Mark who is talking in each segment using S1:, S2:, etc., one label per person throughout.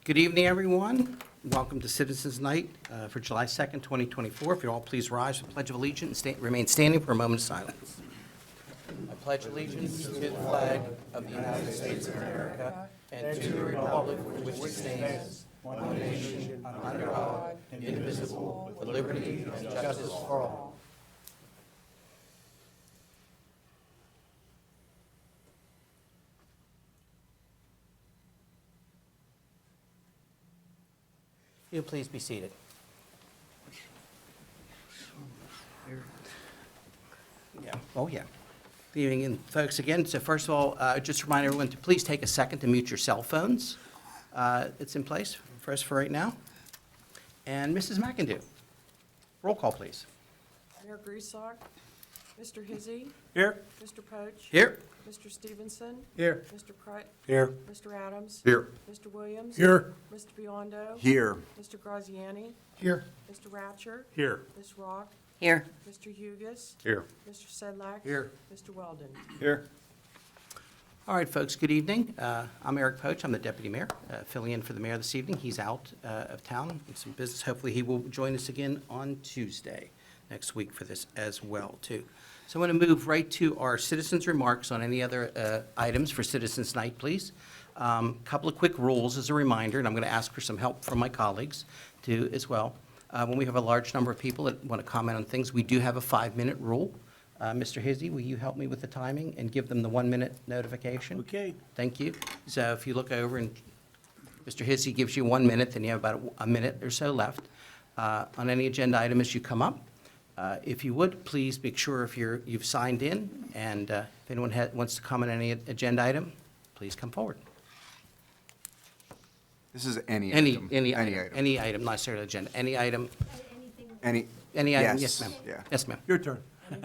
S1: Good evening, everyone. Welcome to Citizens Night for July 2nd, 2024. If you'd all please rise for the Pledge of Allegiance and remain standing for a moment of silence. I pledge allegiance to the flag of the United States of America and to the republic for which it stands, one nation, under God, indivisible, with liberty and justice for all. You please be seated. Yeah. Oh, yeah. Good evening, and folks, again, so first of all, just remind everyone to please take a second to mute your cell phones. It's in place for us for right now. And Mrs. McIndoe, roll call, please.
S2: Mayor Griesbach, Mr. Hizzy,
S3: Here.
S2: Mr. Poach.
S1: Here.
S2: Mr. Stevenson.
S3: Here.
S2: Mr. Crett.
S3: Here.
S2: Mr. Adams.
S3: Here.
S2: Mr. Williams.
S3: Here.
S2: Mr. Biondo.
S3: Here.
S2: Mr. Graziani.
S3: Here.
S2: Mr. Ratcher.
S3: Here.
S2: Ms. Rock.
S4: Here.
S2: Mr. Hugus.
S3: Here.
S2: Mr. Sedlak.
S3: Here.
S2: Mr. Weldon.
S3: Here.
S1: All right, folks, good evening. I'm Eric Poach. I'm the deputy mayor, filling in for the mayor this evening. He's out of town in some business. Hopefully, he will join us again on Tuesday next week for this as well, too. So I want to move right to our citizens' remarks on any other items for Citizens Night, please. Couple of quick rules as a reminder, and I'm going to ask for some help from my colleagues, too, as well. When we have a large number of people that want to comment on things, we do have a 5-minute rule. Mr. Hizzy, will you help me with the timing and give them the 1-minute notification?
S3: Okay.
S1: Thank you. So if you look over and Mr. Hizzy gives you 1 minute, then you have about a minute or so left. On any agenda item as you come up, if you would, please make sure if you've signed in, and if anyone wants to comment on any agenda item, please come forward.
S5: This is any item.
S1: Any item, not necessarily agenda, any item,
S5: Any,
S1: any item,
S5: Yes,
S1: yes, ma'am.
S5: yeah.
S1: Yes, ma'am.
S3: Your turn.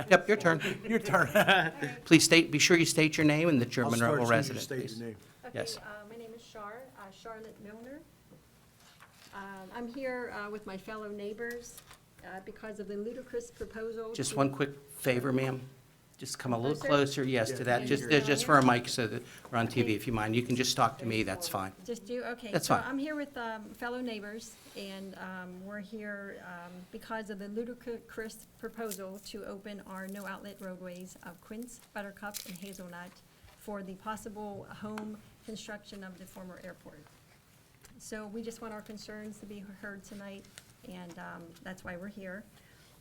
S1: Yep, your turn.
S3: Your turn.
S1: Please be sure you state your name and that you're a
S3: I'll
S1: Monroeville
S3: start as soon as you
S1: resident,
S3: state
S1: please.
S3: your name.
S4: Okay,
S1: Yes.
S4: my name is Charlotte Milner. I'm here with my fellow neighbors because of the ludicrous proposal.
S1: Just
S4: to-
S1: one quick favor, ma'am. Just come a little
S4: Closer?
S1: closer, yes, to that,
S4: Yeah.
S1: just for our mic so that we're on TV,
S4: Okay.
S1: if you mind. You can just talk to me, that's fine.
S4: Just do, okay.
S1: That's
S4: so
S1: fine.
S4: I'm here with fellow neighbors, and we're here because of the ludicrous proposal to open our no-outlet roadways of Quince, Buttercup, and Hazelnut for the possible home construction of the former airport. So we just want our concerns to be heard tonight, and that's why we're here.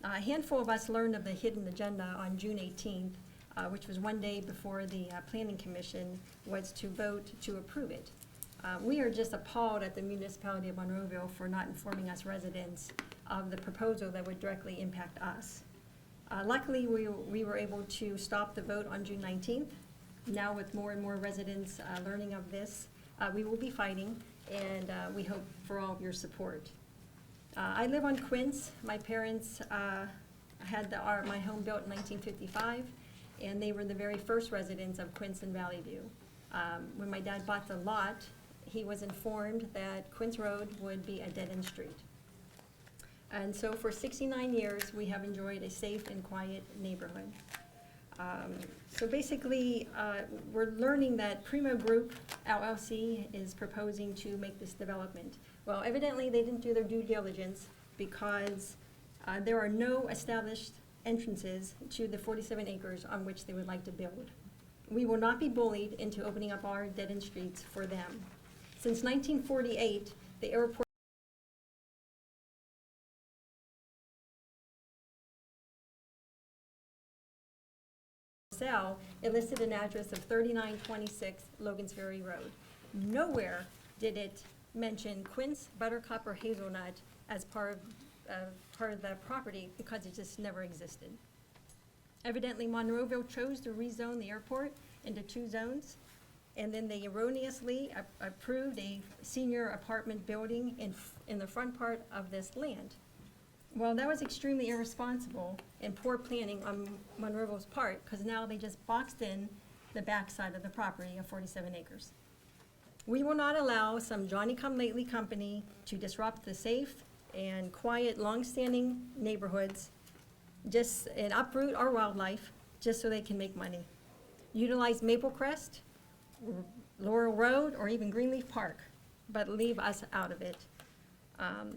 S4: A handful of us learned of the hidden agenda on June 18th, which was one day before the Planning Commission was to vote to approve it. We are just appalled at the Municipality of Monroeville for not informing us residents of the proposal that would directly impact us. Luckily, we were able to stop the vote on June 19th. Now with more and more residents learning of this, we will be fighting, and we hope for all of your support. I live on Quince. My parents had my home built in 1955, and they were the very first residents of Quince and Valley View. When my dad bought the lot, he was informed that Quince Road would be a dead-end street. And so for 69 years, we have enjoyed a safe and quiet neighborhood. So basically, we're learning that Primo Group LLC is proposing to make this development. Well, evidently, they didn't do their due diligence because there are no established entrances to the 47 acres on which they would like to build. We will not be bullied into opening up our dead-end streets for them. Since 1948, the airport sell, it listed an address of 3926 Logan's Ferry Road. Nowhere did it mention Quince, Buttercup, or Hazelnut as part of the property because it just never existed. Evidently, Monroeville chose to rezone the airport into 2 zones, and then they erroneously approved a senior apartment building in the front part of this land. Well, that was extremely irresponsible and poor planning on Monroeville's part, because now they just boxed in the backside of the property of 47 acres. We will not allow some Johnny-come-lately company to disrupt the safe and quiet, long-standing neighborhoods and uproot our wildlife just so they can make money. Utilize Maple Crest, Laurel Road, or even Greenleaf Park. but leave us out of it.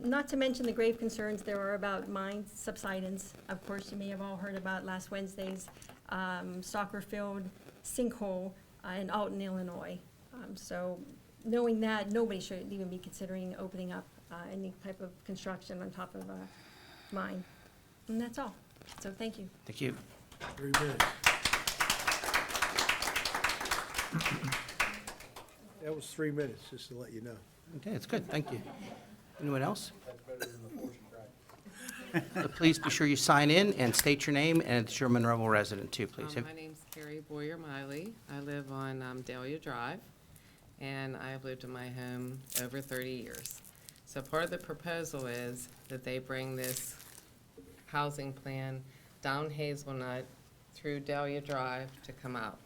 S4: Not to mention the grave concerns there are about mine subsidence. Of course, you may have all heard about last Wednesday's soccer field sinkhole in Alton, Illinois. So knowing that, nobody should even be considering opening up any type of construction on top of a mine. And that's all. So thank you.
S1: Thank you.
S3: 3 minutes. That was 3 minutes, just to let you know.
S1: Okay, that's good, thank you. Anyone else? Please be sure you sign in and state your name, and it's your Monroeville resident too, please.
S6: My name's Carrie Boyer-Miley. I live on Dahlia Drive, and I have lived in my home over 30 years. So part of the proposal is that they bring this housing plan down Hazelnut through Dahlia Drive to come out.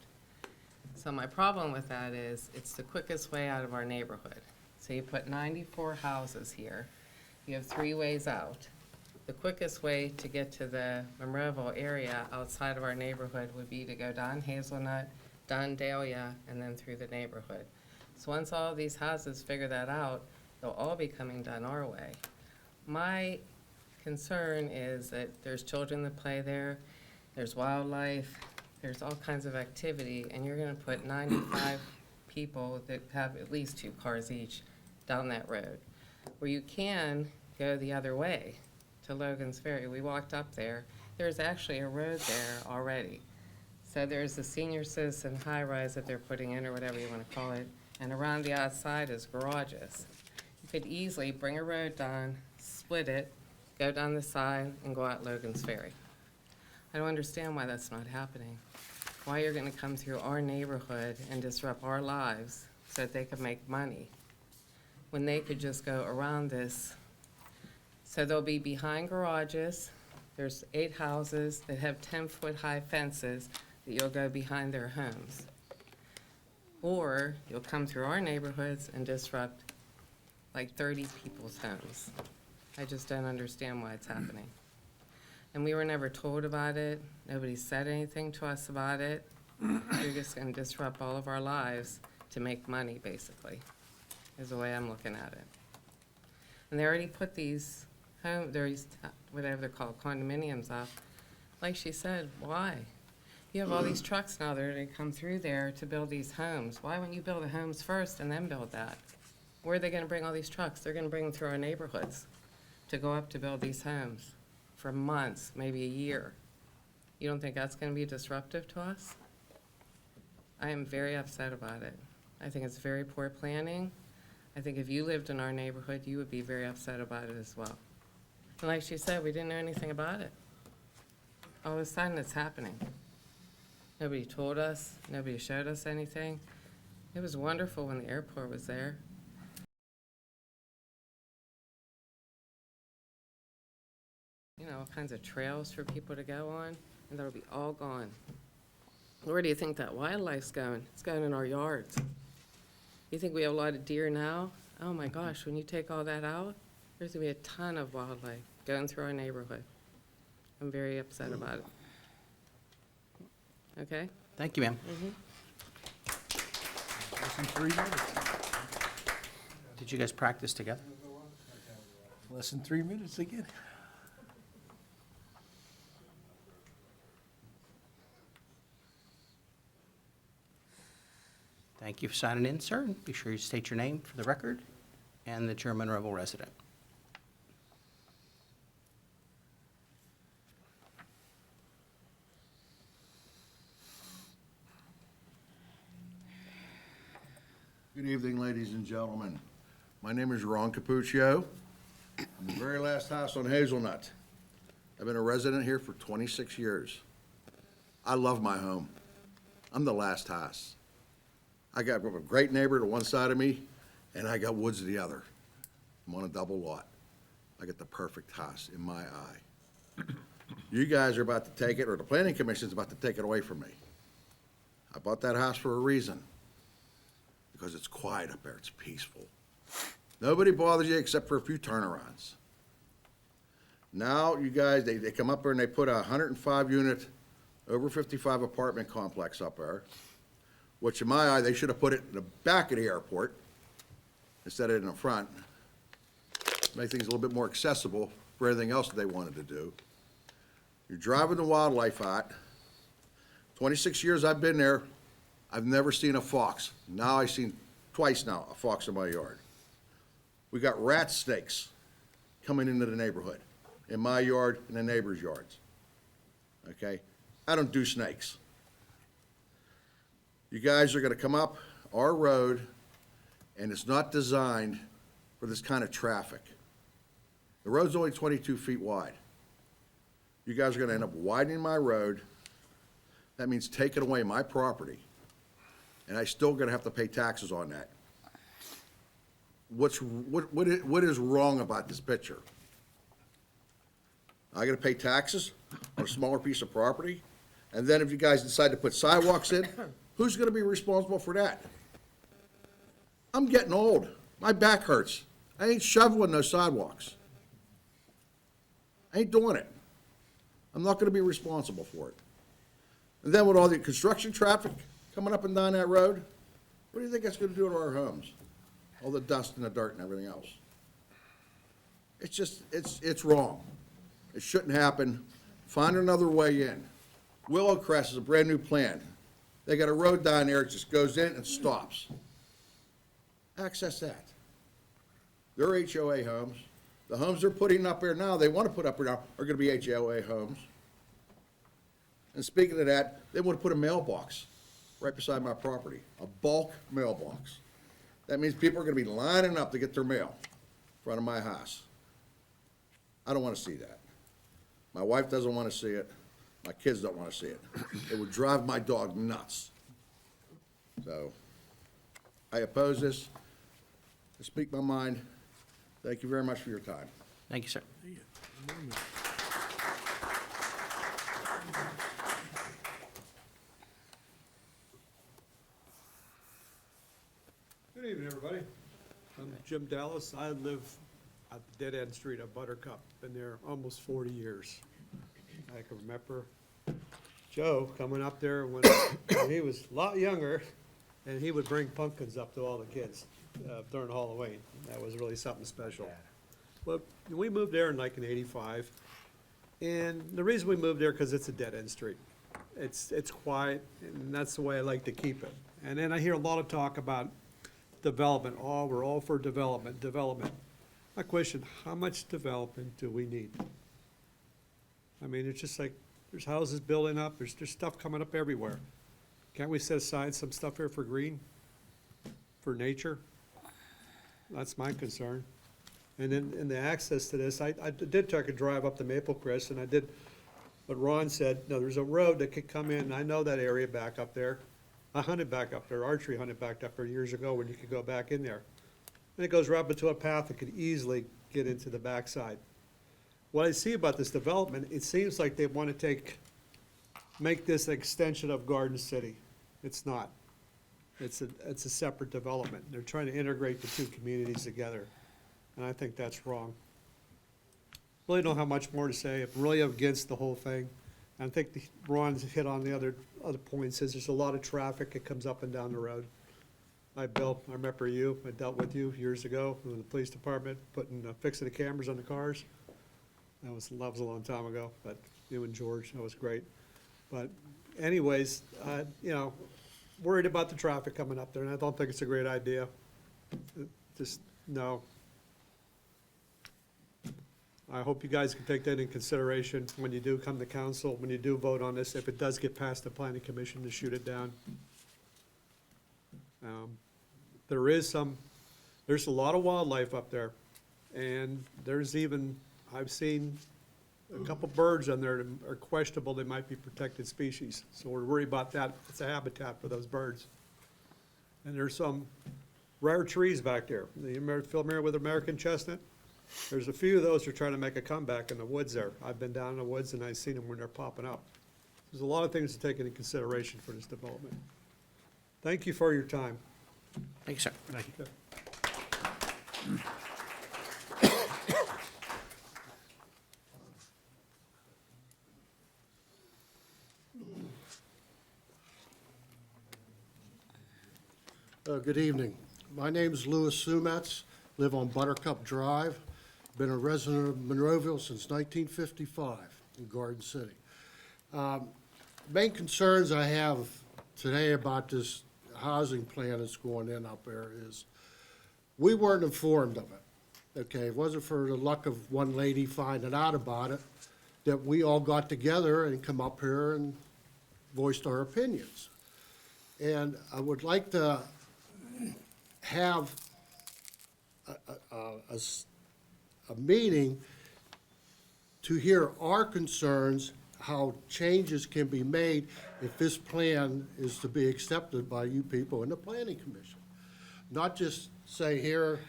S6: So my problem with that is it's the quickest way out of our neighborhood. So you put 94 houses here. You have 3 ways out. The quickest way to get to the Monroeville area outside of our neighborhood would be to go down Hazelnut, down Dahlia, and then through the neighborhood. So once all these houses figure that out, they'll all be coming down our way. My concern is that there's children that play there, there's wildlife, there's all kinds of activity, and you're gonna put 95 people that have at least 2 cars each down that road. Where you can go the other way to Logan's Ferry. We walked up there. There's actually a road there already. So there's the senior citizen high-rise that they're putting in, or whatever you want to call it, and around the outside is garages. You could easily bring a road down, split it, go down the side, and go out Logan's Ferry. I don't understand why that's not happening. Why you're going to come through our neighborhood and disrupt our lives so that they can make money, when they could just go around this. So they'll be behind garages. There's 8 houses that have 10-foot high fences that you'll go behind their homes. Or you'll come through our neighborhoods and disrupt like 30 people's homes. I just don't understand why it's happening. And we were never told about it. Nobody said anything to us about it. You're just gonna disrupt all of our lives to make money, basically, is the way I'm looking at it. And they already put these whatever they're called, condominiums up. Like she said, why? You have all these trucks now that are gonna come through there to build these homes. Why wouldn't you build the homes first and then build that? Where are they gonna bring all these trucks? They're gonna bring them through our neighborhoods to go up to build these homes for months, maybe a year. You don't think that's gonna be disruptive to us? I am very upset about it. I think it's very poor planning. I think if you lived in our neighborhood, you would be very upset about it as well. And like she said, we didn't know anything about it. All of a sudden, it's happening. Nobody told us, nobody showed us anything. It was wonderful when the airport was there. You know, all kinds of trails for people to go on, and that'll be all gone. Where do you think that wildlife's going? It's going in our yards. You think we have a lot of deer now? Oh my gosh, when you take all that out, there's gonna be a ton of wildlife going through our neighborhood. I'm very upset about it. Okay?
S1: Thank you, ma'am.
S3: Less than 3 minutes.
S1: Did you guys practice together?
S3: Less than 3 minutes again.
S1: Thank you for signing in, sir. Be sure you state your name for the record and that you're a Monroeville resident.
S7: Good evening, ladies and gentlemen. My name is Ron Capuccio. I'm the very last house on Hazelnut. I've been a resident here for 26 years. I love my home. I'm the last house. I got a great neighbor to one side of me, and I got woods to the other. I'm on a double lot. I got the perfect house in my eye. You guys are about to take it, or the planning commission's about to take it away from me. I bought that house for a reason, because it's quiet up there, it's peaceful. Nobody bothers you except for a few turnarounds. Now, you guys, they come up there and they put a 105-unit, over 55 apartment complex up there, which in my eye, they should have put it in the back of the airport, instead of in the front. Make things a little bit more accessible for everything else that they wanted to do. You're driving the wildlife out. 26 years I've been there, I've never seen a fox. Now I've seen twice now a fox in my yard. We got rat snakes coming into the neighborhood, in my yard and the neighbors' yards. Okay? I don't do snakes. You guys are gonna come up our road, and it's not designed for this kind of traffic. The road's only 22 feet wide. You guys are gonna end up widening my road. That means taking away my property, and I still gonna have to pay taxes on that. What is wrong about this picture? I gotta pay taxes on a smaller piece of property? And then if you guys decide to put sidewalks in, who's gonna be responsible for that? I'm getting old. My back hurts. I ain't shoveling those sidewalks. I ain't doing it. I'm not gonna be responsible for it. And then with all the construction traffic coming up and down that road, what do you think that's gonna do to our homes? All the dust and the dirt and everything else. It's just, it's wrong. It shouldn't happen. Find another way in. Willow Crest is a brand-new plan. They got a road down there, it just goes in and stops. Access that. They're HOA homes. The homes they're putting up there now, they want to put up there now, are gonna be HOA homes. And speaking of that, they want to put a mailbox right beside my property, a bulk mailbox. That means people are gonna be lining up to get their mail in front of my house. I don't want to see that. My wife doesn't want to see it. My kids don't want to see it. It would drive my dog nuts. So, I oppose this. To speak my mind, thank you very much for your time.
S1: Thank you, sir.
S8: Good evening, everybody. I'm Jim Dallas. I live at the dead end street of Buttercup. Been there almost 40 years. I can remember Joe coming up there when he was a lot younger, and he would bring pumpkins up to all the kids during Halloween. That was really something special. But we moved there in 1985, and the reason we moved there, because it's a dead end street. It's quiet, and that's the way I like to keep it. And then I hear a lot of talk about development. Oh, we're all for development. My question, how much development do we need? I mean, it's just like, there's houses building up, there's stuff coming up everywhere. Can't we set aside some stuff here for green? For nature? That's my concern. And then, in the access to this, I did take a drive up to Maple Crest, and I did what Ron said, no, there's a road that could come in, I know that area back up there. I hunted back up there, archery hunted back up there years ago when you could go back in there. And it goes right into a path that could easily get into the backside. What I see about this development, it seems like they want to make this an extension of Garden City. It's not. It's a separate development. They're trying to integrate the two communities together, and I think that's wrong. Really don't have much more to say. I'm really against the whole thing. And I think Ron's hit on the other points, is there's a lot of traffic that comes up and down the road. I remember you, I dealt with you years ago in the police department, fixing the cameras on the cars. That was a long time ago, but you and George, that was great. But anyways, worried about the traffic coming up there, and I don't think it's a great idea. Just, no. I hope you guys can take that in consideration when you do come to council, when you do vote on this, if it does get past the planning commission, to shoot it down. There's a lot of wildlife up there, and I've seen a couple birds on there that are questionable, they might be protected species, so we're worried about that. It's a habitat for those birds. And there's some rare trees back there. Familiar with American chestnut? There's a few of those that are trying to make a comeback in the woods there. I've been down in the woods and I've seen them when they're popping up. There's a lot of things to take into consideration for this development. Thank you for your time.
S1: Thank you, sir.
S8: Thank you.
S9: Good evening. My name's Louis Sumetz, live on Buttercup Drive. Been a resident of Monroeville since 1955 in Garden City. Main concerns I have today about this housing plan that's going in up there is we weren't informed of it, okay? It wasn't for the luck of one lady finding out about it that we all got together and come up here and voiced our opinions. And I would like to have a meeting to hear our concerns, how changes can be made if this plan is to be accepted by you people in the planning commission. Not just say here,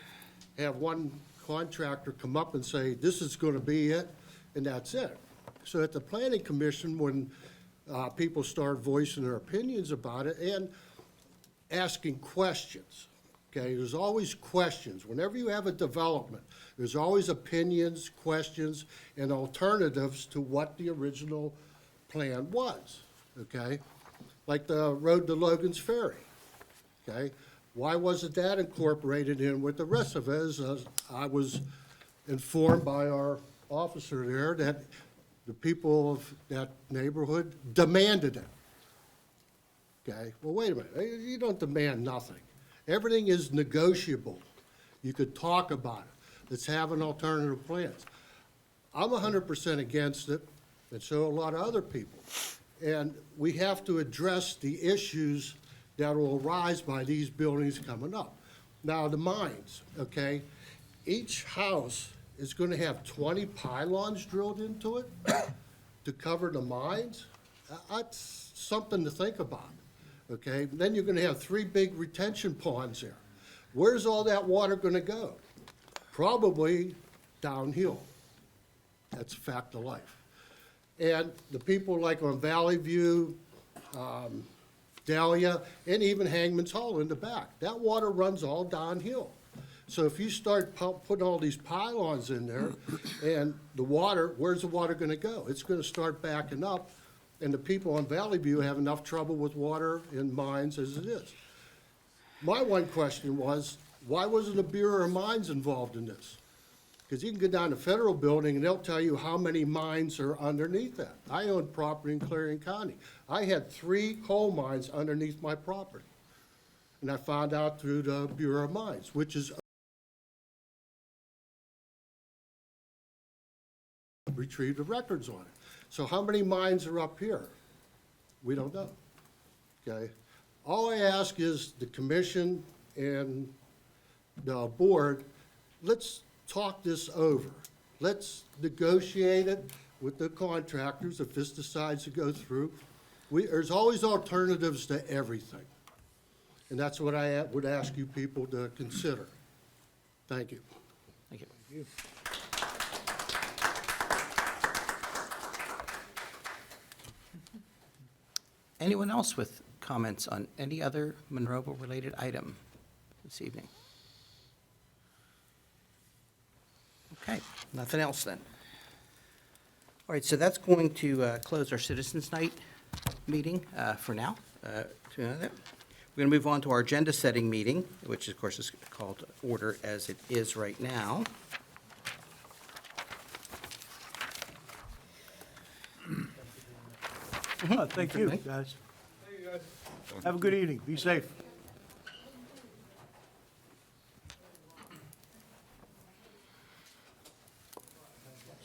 S9: have one contractor come up and say, this is gonna be it, and that's it. So at the planning commission, when people start voicing their opinions about it and asking questions, okay? There's always questions. Whenever you have a development, there's always opinions, questions, and alternatives to what the original plan was, okay? Like the road to Logan's Ferry, okay? Why wasn't that incorporated in with the rest of it? As I was informed by our officer there that the people of that neighborhood demanded it. Okay, well, wait a minute, you don't demand nothing. Everything is negotiable. You could talk about it. Let's have an alternative plans. I'm 100% against it, and so are a lot of other people. And we have to address the issues that will arise by these buildings coming up. Now, the mines, okay? Each house is gonna have 20 pylons drilled into it to cover the mines. That's something to think about, okay? Then you're gonna have 3 big retention ponds there. Where's all that water gonna go? Probably downhill. That's a fact of life. And the people like on Valley View, Dahlia, and even Hangman's Hall in the back, that water runs all downhill. So if you start putting all these pylons in there, and the water, where's the water gonna go? It's gonna start backing up, and the people on Valley View have enough trouble with water in mines as it is. My one question was, why wasn't the Bureau of Mines involved in this? Because you can go down to Federal Building and they'll tell you how many mines are underneath that. I own property in Clarion County. I had 3 coal mines underneath my property. And I found out through the Bureau of Mines, which is retrieved the records on it. So how many mines are up here? We don't know, okay? All I ask is the commission and the board, let's talk this over. Let's negotiate it with the contractors if this decides to go through. There's always alternatives to everything. And that's what I would ask you people to consider. Thank you.
S1: Thank you. Anyone else with comments on any other Monroeville-related item this evening? Okay, nothing else then. All right, so that's going to close our Citizens Night meeting for now. We're going to move on to our agenda-setting meeting, which of course is called order as it is right now.
S3: Thank you, guys. Have a good evening. Be safe.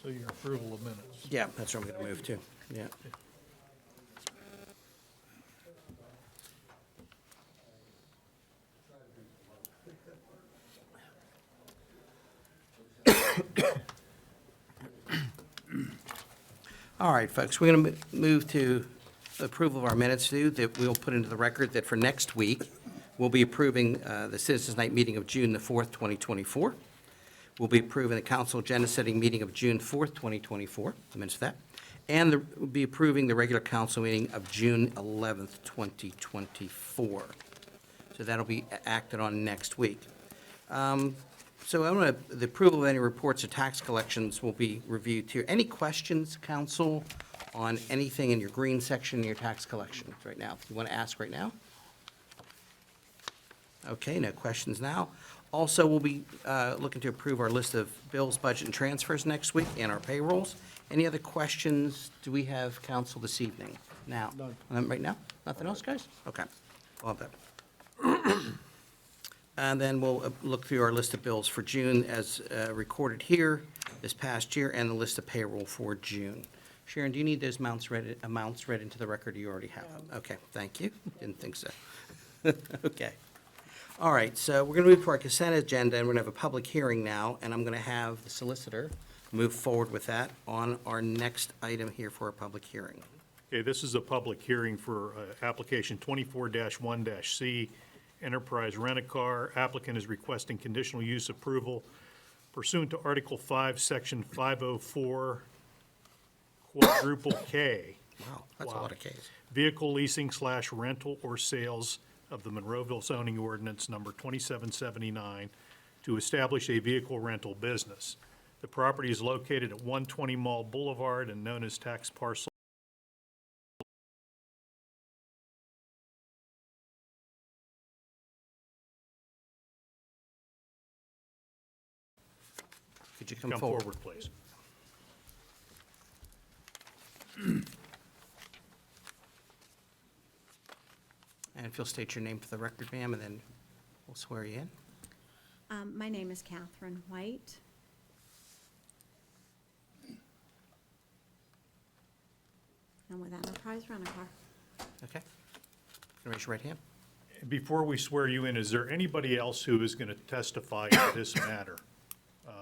S10: So your approval of minutes.
S1: Yeah, that's where I'm going to move to, yeah. All right, folks, we're going to move to approval of our minutes too, that we'll put into the record that for next week, we'll be approving the Citizens Night meeting of June the 4th, 2024. We'll be approving the council agenda-setting meeting of June 4th, 2024, the minutes of that. And we'll be approving the regular council meeting of June 11th, 2024. So that'll be acted on next week. So the approval of any reports of tax collections will be reviewed here. Any questions, council, on anything in your green section in your tax collections right now? You want to ask right now? Okay, no questions now. Also, we'll be looking to approve our list of bills, budget, and transfers next week, and our payrolls. Any other questions do we have, council, this evening? Now? Right now? Nothing else, guys? Okay. We'll have that. And then we'll look through our list of bills for June as recorded here this past year, and the list of payroll for June. Sharon, do you need those amounts read into the record, or you already have them? Okay, thank you. Didn't think so. Okay. All right, so we're going to move to our consent agenda, and we're going to have a public hearing now, and I'm going to have the solicitor move forward with that on our next item here for a public hearing.
S10: Okay, this is a public hearing for application 24-1-C, Enterprise Rent-A-Car. Applicant is requesting conditional use approval pursuant to Article 5, Section 504, quadruple K.
S1: Wow, that's a lot of Ks.
S10: Vehicle leasing / rental or sales of the Monroeville zoning ordinance number 2779 to establish a vehicle rental business. The property is located at 120 Mall Boulevard and known as tax parcel.
S1: Could you come forward?
S10: Please.
S1: And if you'll state your name for the record, ma'am, and then we'll swear you in.
S11: My name is Catherine White. I'm with Enterprise Rent-A-Car.
S1: Okay? Can you raise your right hand?
S10: Before we swear you in, is there anybody else who is going to testify in this matter?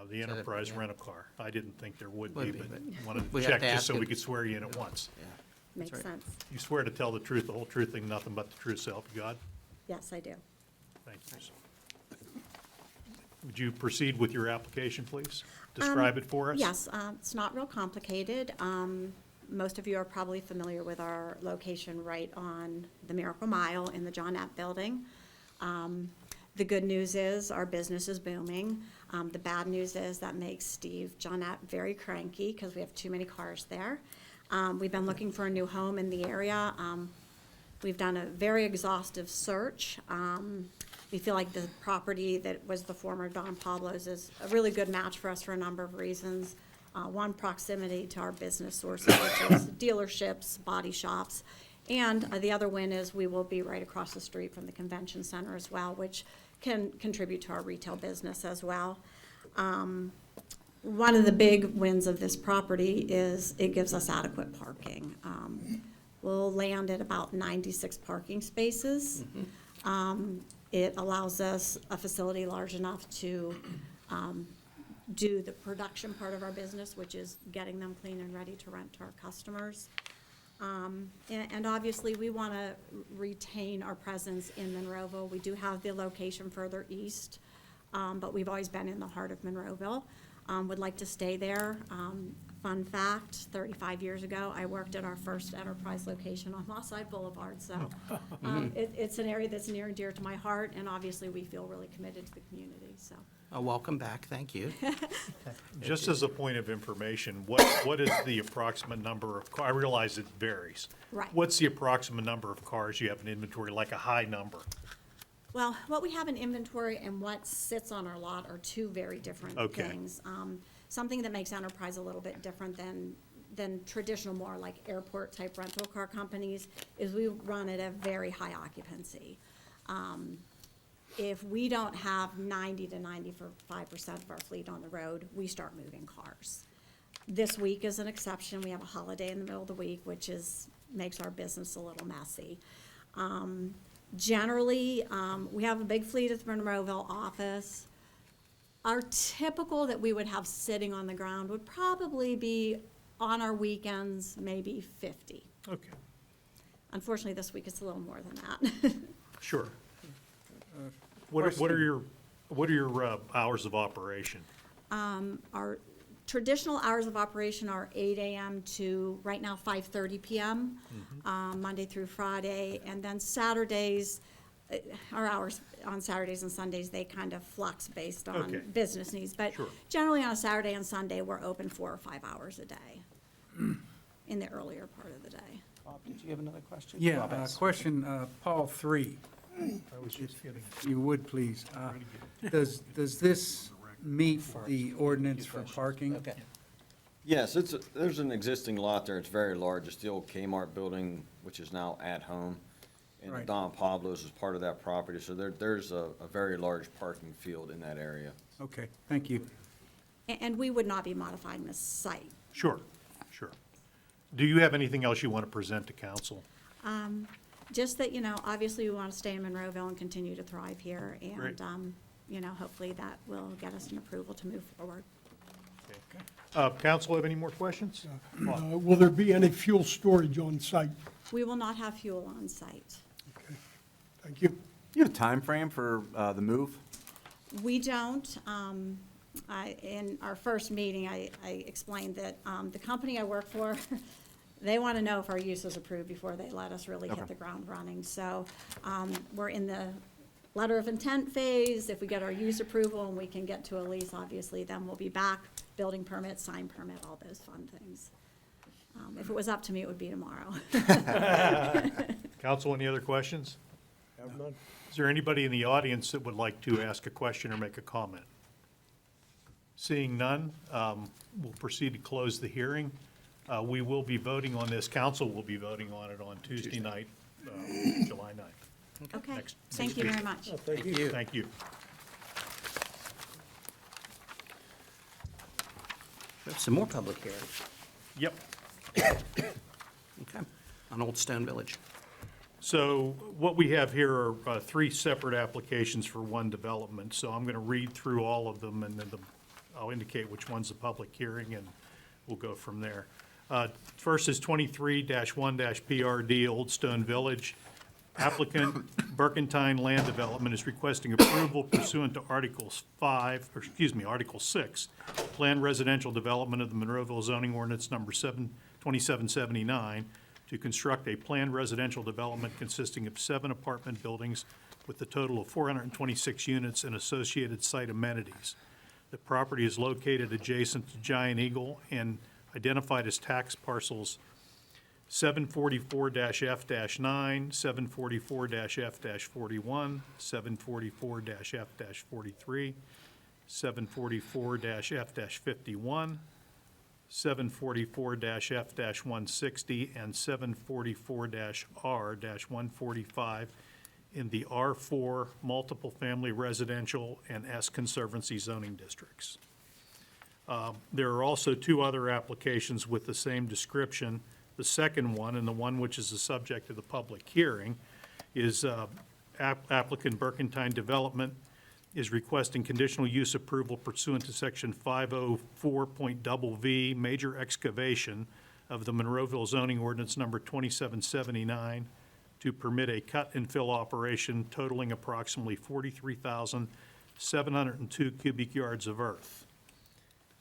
S10: The Enterprise
S1: yeah.
S10: Rent-A-Car. I didn't think there would be,
S1: Would be,
S10: but
S1: but
S10: wanted
S1: we
S10: to
S1: have
S10: check
S1: to
S10: just so
S1: ask
S10: we
S1: it.
S10: could swear you in at once.
S1: Yeah.
S11: Makes
S1: right.
S11: sense.
S10: You swear to tell the truth, the whole truth, and nothing but the truth, so help you God?
S11: Yes, I do.
S10: Thank you. Would you proceed with your application, please? Describe it for us?
S11: Yes, it's not real complicated. Most of you are probably familiar with our location right on the Miracle Mile in the Johnette Building. The good news is our business is booming. The bad news is that makes Steve Johnette very cranky because we have too many cars there. We've been looking for a new home in the area. We've done a very exhaustive search. We feel like the property that was the former Don Pablo's is a really good match for us for a number of reasons. One, proximity to our business sources, which is dealerships, body shops. And the other win is we will be right across the street from the convention center as well, which can contribute to our retail business as well. One of the big wins of this property is it gives us adequate parking. We'll land at about 96 parking spaces. It allows us a facility large enough to do the production part of our business, which is getting them clean and ready to rent to our customers. And obviously, we want to retain our presence in Monroeville. We do have the location further east, but we've always been in the heart of Monroeville. Would like to stay there. Fun fact, 35 years ago, I worked at our first Enterprise location on Moss Side Boulevard, so it's an area that's near and dear to my heart, and obviously, we feel really committed to the community, so.
S1: Welcome back, thank you.
S10: Just as a point of information, what is the approximate number of, I realize it varies.
S11: Right.
S10: What's the approximate number of cars you have in inventory, like a high number?
S11: Well, what we have in inventory and what sits on our lot are two very different
S10: Okay.
S11: things. Something that makes Enterprise a little bit different than traditional, more like airport-type rental car companies, is we run at a very high occupancy. If we don't have 90 to 95% of our fleet on the road, we start moving cars. This week is an exception. We have a holiday in the middle of the week, which makes our business a little messy. Generally, we have a big fleet at the Monroeville office. Our typical that we would have sitting on the ground would probably be on our weekends, maybe 50.
S10: Okay,
S11: Unfortunately, this week it's a little more than that.
S10: sure. What are your hours of operation?
S11: Our traditional hours of operation are 8 a.m. to, right now, 5:30 p.m., Monday through Friday. And then Saturdays, our hours on Saturdays and Sundays, they kind of flux based on
S10: Okay.
S11: business needs. But
S10: Sure.
S11: generally, on a Saturday and Sunday, we're open 4 or 5 hours a day in the earlier part of the day.
S1: Bob, did you have another question?
S12: Yeah,
S1: Bob asked.
S12: question, Paul 3.
S10: I was just getting.
S12: You would, please. Does this meet the ordinance for parking?
S1: Okay.
S13: Yes, there's an existing lot there. It's very large. It's the old Kmart building, which is now At Home. And
S12: Right.
S13: Don Pablo's is part of that property, so there's a very large parking field in that area.
S12: Okay, thank you.
S11: And we would not be modifying this site.
S10: Sure, sure. Do you have anything else you want to present to council?
S11: Just that, obviously we want to stay in Monroeville and continue to thrive here.
S10: Great.
S11: And, hopefully that will get us an approval to move forward.
S10: Council have any more questions?
S3: Will there be any fuel storage on site?
S11: We will not have fuel on site.
S3: Okay, thank you.
S5: Do you have a time frame for the move?
S11: We don't. In our first meeting, I explained that the company I work for, they want to know if our use is approved before they let us really hit
S5: Okay.
S11: the ground running. So we're in the letter of intent phase. If we get our use approval and we can get to a lease, obviously, then we'll be back, building permit, sign permit, all those fun things. If it was up to me, it would be tomorrow.
S10: Council, any other questions?
S3: Have none.
S10: Is there anybody in the audience that would like to ask a question or make a comment? Seeing none, we'll proceed to close the hearing. We will be voting on this, council will be voting on it on Tuesday night, July 9th.
S11: Okay,
S10: Next
S11: thank you
S10: week.
S11: very much.
S3: Thank you.
S10: Thank you.
S1: We have some more public hearings.
S10: Yep.
S1: Okay. On Old Stone Village.
S10: So what we have here are three separate applications for one development. So I'm going to read through all of them, and then I'll indicate which one's a public hearing, and we'll go from there. First is 23-1-PRD Old Stone Village. Applicant Burkentine Land Development is requesting approval pursuant to Article 6, Planned Residential Development of the Monroeville Zoning Ordinance Number 2779, to construct a planned residential development consisting of 7 apartment buildings with a total of 426 units and associated site amenities. The property is located adjacent to Giant Eagle and identified as tax parcels 744-F-9, 744-F-41, 744-F-43, 744-F-51, 744-F-160, and 744-R-145 in the R4 Multiple Family Residential and S Conservancy zoning districts. There are also 2 other applications with the same description. The second one, and the one which is the subject of the public hearing, is applicant Burkentine Development is requesting conditional use approval pursuant to Section 504.v, major excavation of the Monroeville zoning ordinance number 2779 to permit a cut and fill operation totaling approximately 43,702 cubic yards of earth.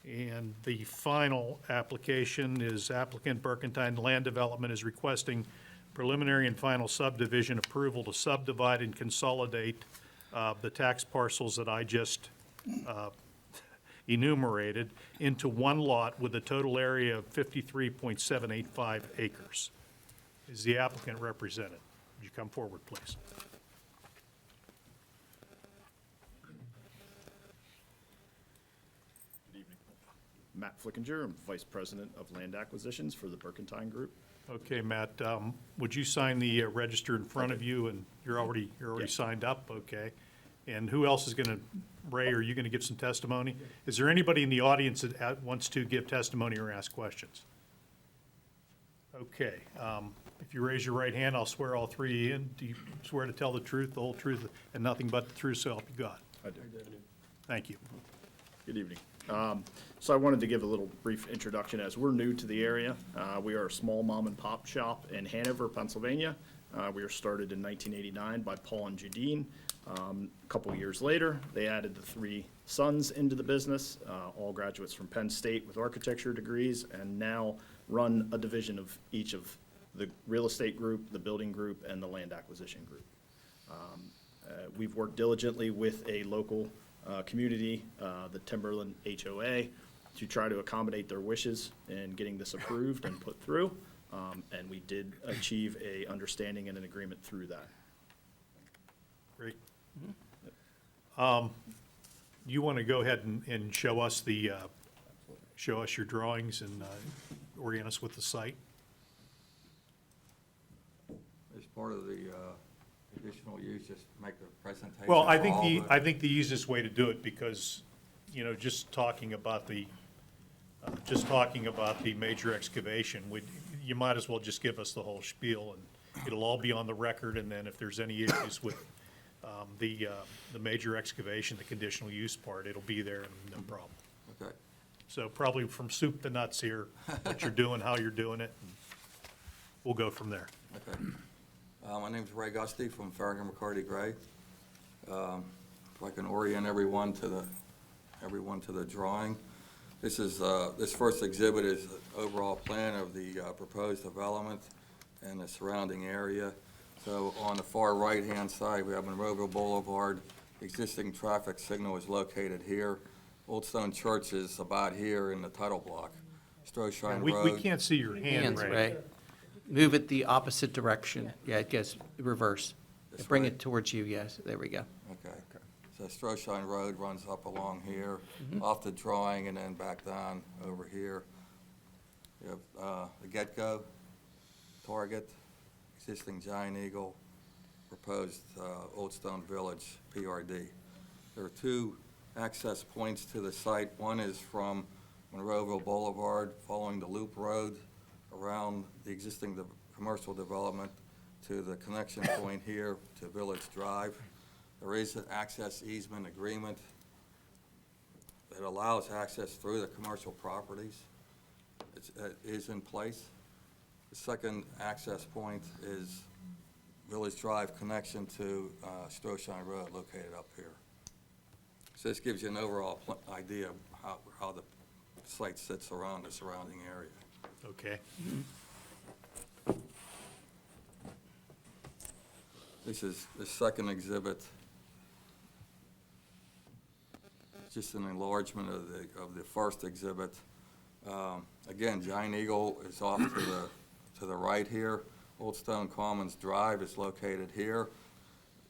S10: And the final application is applicant Burkentine Land Development is requesting preliminary and final subdivision approval to subdivide and consolidate the tax parcels that I just enumerated into one lot with a total area of 53.785 acres. Is the applicant represented? Would you come forward, please?
S14: Matt Flickinger, I'm Vice President of Land Acquisitions for the Burkentine Group.
S10: Okay, Matt, would you sign the register in front of you, and you're already
S14: Yes.
S10: signed up, okay? And who else is going to, Ray, are you going to give some testimony? Is there anybody in the audience that wants to give testimony or ask questions? Okay, if you raise your right hand, I'll swear all 3 in. Do you swear to tell the truth, the whole truth, and nothing but the truth, so help you God?
S14: I do.
S10: Thank you.
S14: Good evening. So I wanted to give a little brief introduction as we're new to the area. We are a small mom and pop shop in Hanover, Pennsylvania. We were started in 1989 by Paul and Judine. A couple years later, they added the 3 sons into the business, all graduates from Penn State with architecture degrees, and now run a division of each of the real estate group, the building group, and the land acquisition group. We've worked diligently with a local community, the Timberland HOA, to try to accommodate their wishes in getting this approved and put through. And we did achieve a understanding and an agreement through that.
S10: Great. You want to go ahead and show us show us your drawings and orient us with the site?
S15: As part of the additional use, just make the presentation.
S10: Well, I
S15: for
S10: think
S15: all
S10: I think the easiest way to do it, because, you know, just talking about the major excavation, you might as well just give us the whole spiel, and it'll all be on the record, and then if there's any issues with the major excavation, the conditional use part, it'll be there, and no problem.
S15: Okay.
S10: So probably from soup to nuts here, what you're doing, how you're doing it, and we'll go from there.
S15: Okay. My name's Ray Gusty from Farragut McCarty Gray. If I can orient everyone to the drawing. This first exhibit is an overall plan of the proposed development and the surrounding area. So on the far right-hand side, we have Monroeville Boulevard. The existing traffic signal is located here. Old Stone Church is about here in the title block. Stroshine
S10: We
S15: Road.
S10: can't see your hand,
S1: Hands,
S10: Ray.
S1: Ray. Move it the opposite direction. Yeah, it goes reverse.
S15: This
S1: Bring
S15: way?
S1: it towards you, yes, there we go.
S15: Okay. So Stroshine Road runs up along here, off the drawing, and then back down over here. You have the Get-Go, Target, existing Giant Eagle, proposed Old Stone Village, PRD. There are two access points to the site. One is from Monroeville Boulevard, following the Loop Road around the existing commercial development to the connection point here to Village Drive. There is an access easement agreement that allows access through the commercial properties. It is in place. The second access point is Village Drive connection to Stroshine Road located up here. So this gives you an overall idea of how the site sits around the surrounding area.
S10: Okay.
S15: This is the second exhibit. Just an enlargement of the first exhibit. Again, Giant Eagle is off to the right here. Old Stone Commons Drive is located here.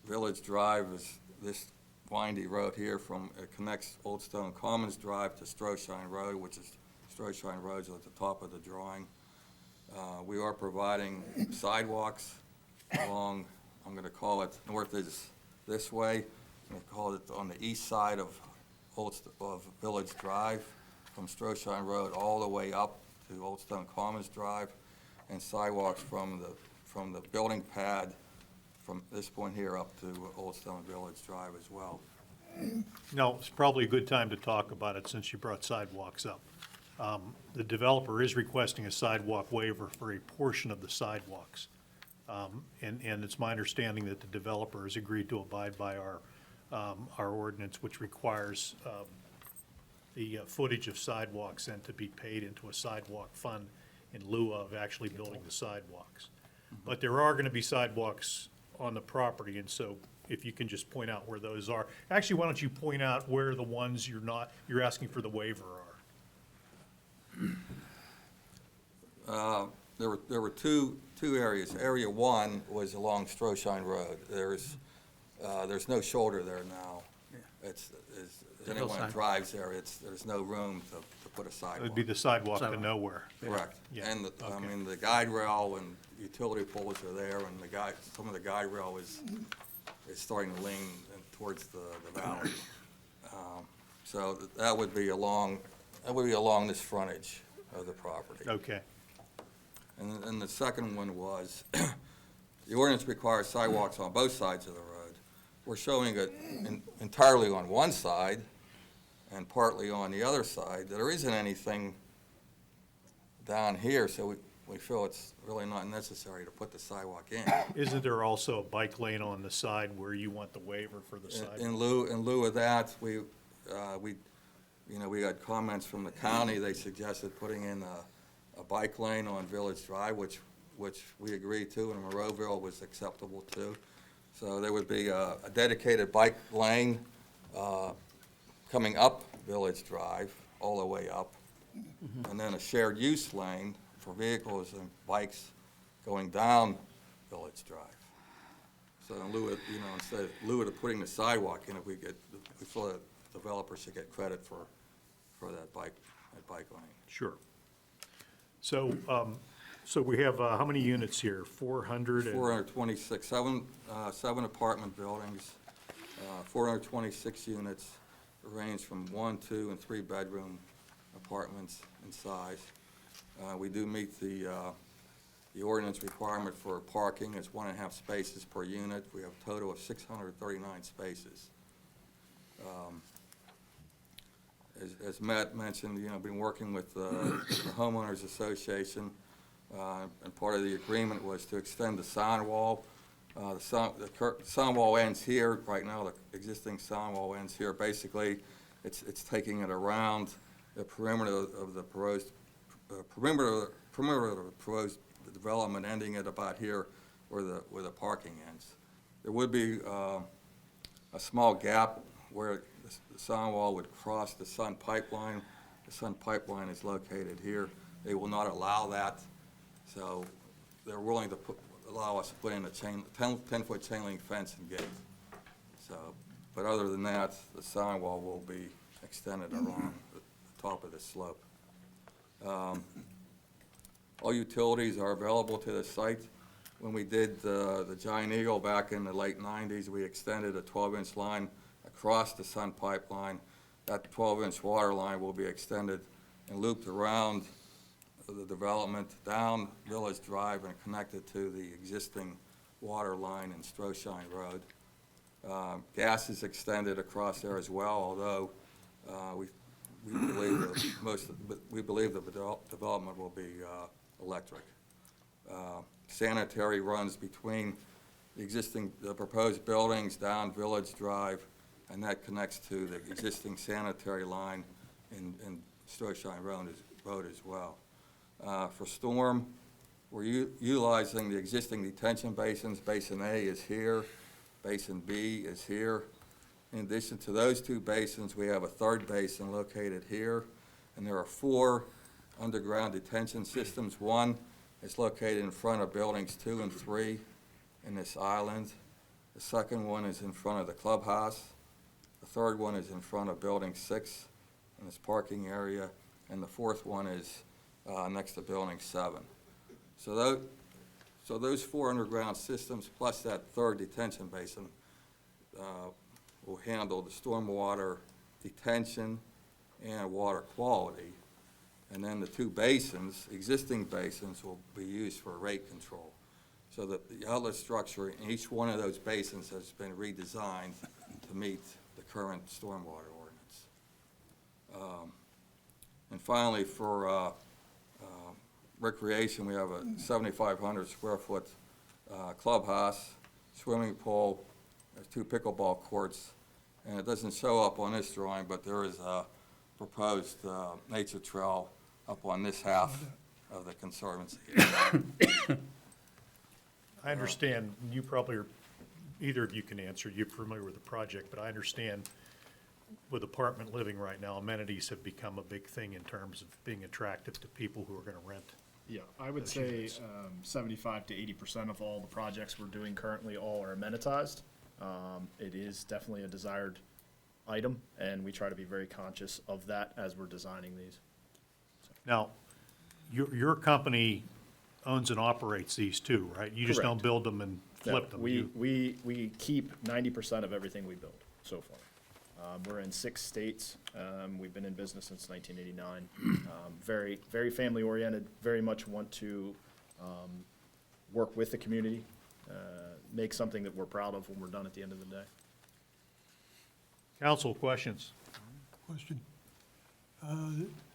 S15: Village Drive is this windy road here it connects Old Stone Commons Drive to Stroshine Road, which is Stroshine Road's at the top of the drawing. We are providing sidewalks along, I'm going to call it, north is this way. I'm going to call it on the east side of Village Drive, from Stroshine Road all the way up to Old Stone Commons Drive, and sidewalks from the building pad from this point here up to Old Stone Village Drive as well.
S10: No, it's probably a good time to talk about it since you brought sidewalks up. The developer is requesting a sidewalk waiver for a portion of the sidewalks. And it's my understanding that the developer has agreed to abide by our ordinance, which requires the footage of sidewalks and to be paid into a sidewalk fund in lieu of actually building the sidewalks. But there are gonna be sidewalks on the property, and so if you can just point out where those are. Actually, why don't you point out where the ones you're asking for the waiver are?
S15: There were two areas. Area one was along Stroshine Road. There's no shoulder there now. As anyone
S1: hillside.
S15: drives there, there's no room to put a sidewalk.
S10: It'd be the sidewalk to
S1: Sidewalk.
S10: nowhere.
S15: Correct.
S10: Yeah,
S15: And, I
S10: okay.
S15: mean, the guide rail and utility poles are there, and some of the guide rail is starting to lean towards the valley. So that would be along this frontage of the property.
S10: Okay,
S15: And the second one was, the ordinance requires sidewalks on both sides of the road. We're showing it entirely on one side and partly on the other side. There isn't anything down here, so we feel it's really not necessary to put the sidewalk in.
S10: isn't there also a bike lane on the side where you want the waiver for the sidewalk?
S15: In lieu of that, we got comments from the county. They suggested putting in a bike lane on Village Drive, which we agreed to, and Monroeville was acceptable too. So there would be a dedicated bike lane coming up Village Drive, all the way up, and then a shared use lane for vehicles and bikes going down Village Drive. So in lieu of, instead of putting the sidewalk in, we feel that developers should get credit for that bike lane.
S10: Sure. So, so we have, how many units here? 400 and?
S15: 426, seven apartment buildings, 426 units, range from 1, 2, and 3-bedroom apartments in size. We do meet the ordinance requirement for parking is 1.5 spaces per unit. We have a total of 639 spaces. As Matt mentioned, been working with the homeowners association, and part of the agreement was to extend the sign wall. The sign wall ends here. Right now, the existing sign wall ends here. Basically, it's taking it around the perimeter of the proposed development, ending it about here where the parking ends. There would be a small gap where the sign wall would cross the Sun pipeline. The Sun pipeline is located here. They will not allow that, so they're willing to allow us to put in a 10-foot chain link fence and gate. So, but other than that, the sign wall will be extended along the top of the slope. All utilities are available to the site. When we did the Giant Eagle back in the late 90s, we extended a 12-inch line across the Sun pipeline. That 12-inch water line will be extended and looped around the development down Village Drive and connected to the existing water line in Stroshine Road. Gas is extended across there as well, although we believe the development will be electric. Sanitary runs between the proposed buildings down Village Drive, and that connects to the existing sanitary line in Stroshine Road as well. For storm, we're utilizing the existing detention basins. Basin A is here, Basin B is here. In addition to those two basins, we have a third basin located here, and there are 4 underground detention systems. One is located in front of buildings 2 and 3 in this island. The second one is in front of the clubhouse. The third one is in front of building 6 in this parking area, and the fourth one is next to building 7. So those 4 underground systems plus that third detention basin will handle the stormwater detention and water quality. And then the 2 basins, existing basins, will be used for rate control. So that the outlet structure in each one of those basins has been redesigned to meet the current stormwater ordinance. And finally, for recreation, we have a 7,500 square foot clubhouse, swimming pool, there's 2 pickleball courts, and it doesn't show up on this drawing, but there is a proposed nature trail up on this half of the conservancy.
S10: I understand, you probably are, either of you can answer, you're familiar with the project, but I understand with apartment living right now, amenities have become a big thing in terms of being attractive to people who are going to rent.
S14: Yeah, I would say 75 to 80% of all the projects we're doing currently all are amenitized. It is definitely a desired item, and we try to be very conscious of that as we're designing these.
S10: Now, your company owns and operates these too, right? You just don't
S14: Correct.
S10: build them and flip them.
S14: We keep 90% of everything we build so far. We're in 6 states. We've been in business since 1989. Very, very family oriented, very much want to work with the community, make something that we're proud of when we're done at the end of the day.
S10: Council, questions?
S16: Question.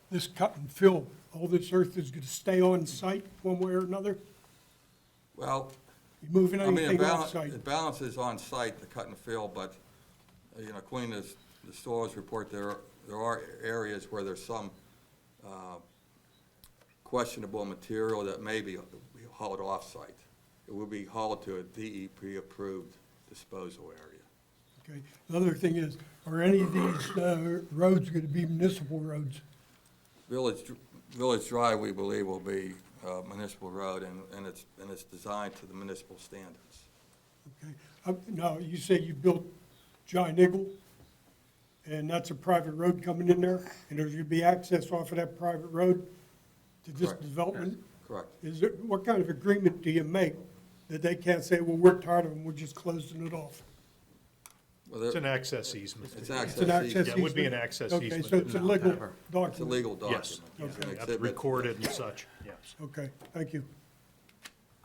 S16: This cut and fill, all this earth is going to stay on site one way or another?
S15: Well,
S16: You moving
S15: I mean,
S16: anything off site?
S15: it balances on site, the cut and fill, but, according to the stores report, there are areas where there's some questionable material that may be hauled off-site. It will be hauled to a DEP-approved disposal area.
S16: Okay. The other thing is, are any of these roads going to be municipal roads?
S15: Village Drive, we believe, will be a municipal road, and it's designed to the municipal standards.
S16: Okay. Now, you say you built Giant Eagle, and that's a private road coming in there, and there's gonna be access off of that private road to this
S15: Correct.
S16: development?
S15: Correct.
S16: What kind of agreement do you make that they can't say, well, we're tired of them, we're just closing it off?
S15: Well,
S10: It's an access easement.
S15: It's
S16: It's an
S15: access
S16: access
S15: easement.
S10: Yeah, it would be an
S16: easement?
S10: access
S16: Okay,
S10: easement.
S16: so it's a legal
S15: It's a
S16: document?
S15: legal document.
S10: Yes,
S15: It's an
S16: Okay.
S10: that's
S15: exhibit.
S10: recorded and such, yes.
S16: Okay, thank you.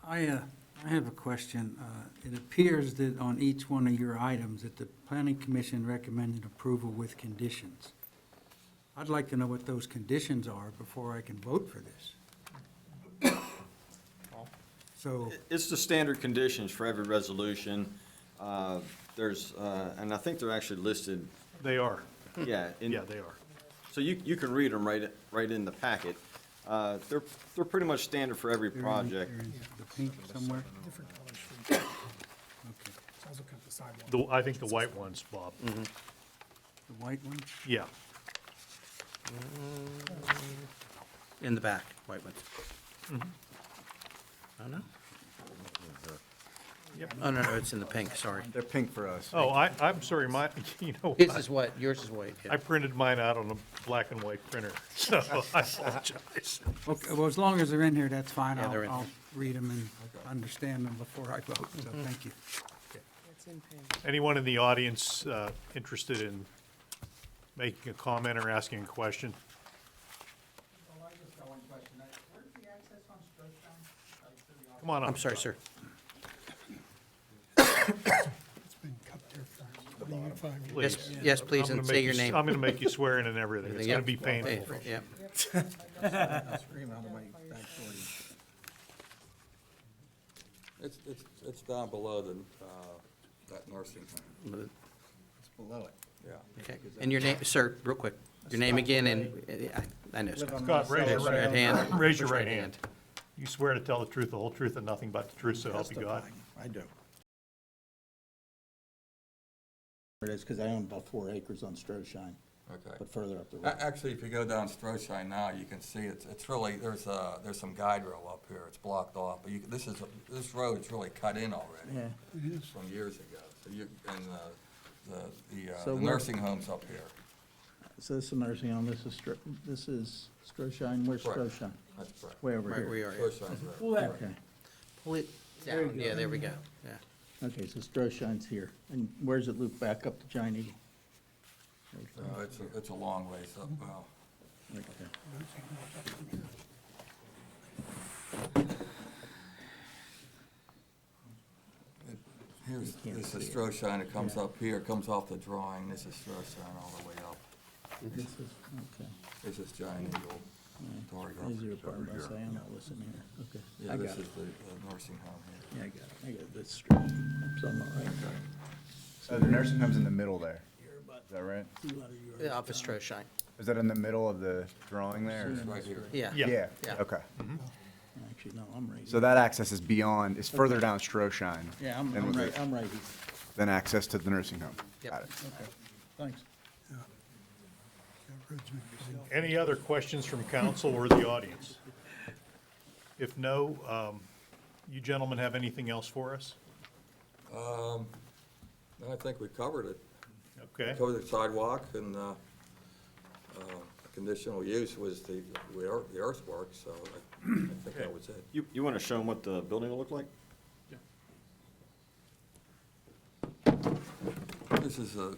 S12: I have a question. It appears that on each one of your items that the planning commission recommended approval with conditions. I'd like to know what those conditions are before I can vote for this. So,
S13: It's the standard conditions for every resolution. There's, and I think they're actually listed,
S10: They are,
S13: yeah.
S10: yeah, they are.
S13: So you can read them right in the packet. They're pretty much standard for every project.
S12: there is the pink somewhere?
S16: Different colors for each.
S12: Okay.
S16: So I was looking at the sidewalk.
S10: I think the white ones, Bob.
S12: The white one?
S10: Yeah.
S1: In the back, white ones. Oh, no?
S10: Yep.
S1: Oh, no, it's in the pink, sorry.
S5: They're pink for us.
S10: Oh, I'm sorry, you know,
S1: His is what, yours is white, yeah.
S10: I printed mine out on a black and white printer, so I apologize.
S12: Okay, well, as long as they're in here, that's fine.
S1: Yeah, they're in
S12: I'll
S1: here.
S12: read them and understand them before I vote, so thank you.
S2: It's in pink.
S10: Anyone in the audience interested in making a comment or asking a question? Come on up.
S1: I'm sorry, sir.
S16: It's been cut there for 25 years.
S10: Please.
S1: Yes, please,
S10: I'm
S1: and
S10: gonna
S1: say
S10: make
S1: your
S10: you-
S1: name.
S10: I'm gonna make you swear in and everything. It's gonna
S1: Yep.
S10: be painful.
S1: Yep.
S15: It's down below that nursing home.
S3: It's below it.
S15: Yeah.
S1: Okay, and your name, sir, real quick, your name again, and I know Scott.
S10: Scott, raise your right hand. Raise your
S1: Put
S10: right hand. You swear to tell the truth, the whole truth, and nothing but the truth, so help you God?
S3: I do.
S17: It is, because I own about 4 acres on Stroshine,
S15: Okay.
S17: but further up the road.
S15: Actually, if you go down Stroshine now, you can see it's really, there's some guide rail up here. It's blocked off, but this road is really cut in already.
S17: Yeah.
S16: It is.
S15: From years ago. So
S17: So
S15: the
S17: where-
S15: nursing home's up here.
S17: So this is a nursing home, this is Stroshine, where's
S15: Correct.
S17: Stroshine?
S15: That's correct.
S17: Way over
S1: Right
S17: here.
S1: where you are.
S15: Stroshine's right.
S17: Okay,
S1: Pull it down, yeah, there we go, yeah.
S17: okay, so Stroshine's here, and where's it loop back up to Giant Eagle?
S15: It's a long ways up, well.
S17: Okay.
S15: This is Stroshine, it comes up here, it comes off the drawing, this is Stroshine all the way up.
S17: This is, okay.
S15: This is Giant Eagle. Target up
S17: Easier
S15: over
S17: part, I
S15: here.
S17: say, I'm not listening here, okay.
S15: Yeah,
S17: I
S15: this
S17: got
S15: is
S17: it,
S15: the nursing home here.
S17: yeah, I got this straight, so I'm all right.
S5: So the nursing home's in the middle there. Is that right?
S1: The office Stroshine,
S5: Is that in the middle of the drawing there?
S15: It's right here.
S1: yeah.
S10: Yeah.
S1: Yeah.
S5: Okay.
S17: Actually, no, I'm right.
S5: So that access is beyond, is further down Stroshine
S17: Yeah, I'm
S5: than
S17: right, I'm right here,
S5: than access to the nursing home.
S1: Yep.
S5: Got it.
S17: okay, thanks.
S16: Yeah, roads would be built.
S10: Any other questions from council or the audience? If no, you gentlemen have anything else for us?
S15: I think we covered it.
S10: Okay.
S15: Covered the sidewalk and, conditional use was the earthwork, so I think that was it.
S13: You want to show them what the building will look like?
S15: This is a,